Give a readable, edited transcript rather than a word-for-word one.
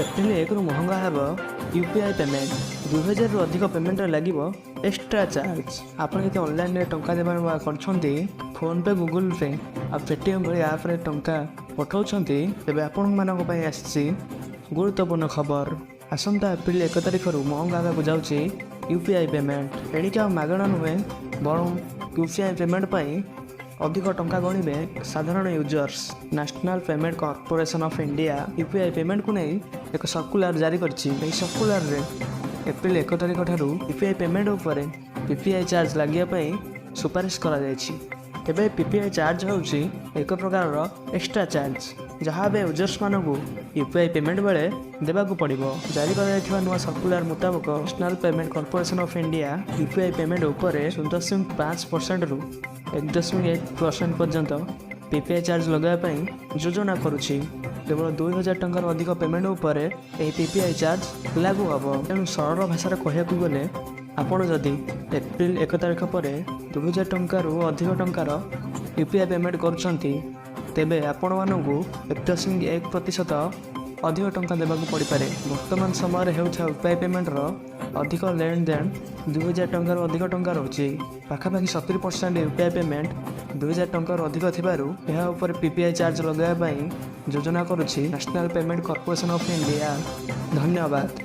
April 1 रु महंगा हेब यूपीआई पेमेंट 2000 रु अधिक पेमेंट लगे एक्स्ट्रा चार्ज। आपन यदि ऑनलाइन टंका देवा करछंती फोन पे गूगल पे आ पेटीएम भली ऐप रे टंका पठाउछंती तेबे आपण मानक पई आछि गुरुत्वपूर्ण खबर। आसंता एप्रिल 1 तारिख रु महंगा हेबाकु जाउछि यूपीआई पेमेंट। एणिका मागणा नुहे बरं यूपीआई पेमेंट पई अधिक टंका गणिबे साधारण users. National payment corporation of India UPI payment को नहीं एक सर्कुलर जारी करछि। एही सर्कुलर रे एप्रिल 1 तारिख ठारू यूपीआई पेमेंट ऊपर पीपीआई चार्ज लागिया पई सुपारिश करा जायछि। तेबे पीपीआई चार्ज होउछि एक प्रकार एक्स्ट्रा चार्ज जहाँ बे यूजर्स मानकु यूपीआई पेमेंट बेले देबाकू पड़िबो। जारी करा जायथिबा नुवा सर्कुलर मुताबिक national payment corporation of India UPI payment ऊपर 0.5% रु 1.8% पर्यंत पीपीआई चार्ज लगाइबा योजना करुछि। केवल 2000 टंकार अधिक पेमेंट उपर यह पीपीआई चार्ज लागू हम। तेणु सरल भाषा कहूँ गले आपड़ जदि एप्रिल 1 तारिख पर 2000 टंकार अधिक टंकार यूपीआई पेमेंट करुँच तेबे आपण मानू 1.1% अधिक टंका देवाक पड़ पारे। वर्तमान समय होता यूपीआई पेमेंट अधिक लेन देन 2000 टंकार अधिक टंका रोचे। पाखापाखि 70% यूपीआई पेमेंट 2000 टंकार अधिक थिबारु यह ऊपर पीपीआई चार्ज लगाइबा योजना करुछि national payment corporation of India. धन्यवाद।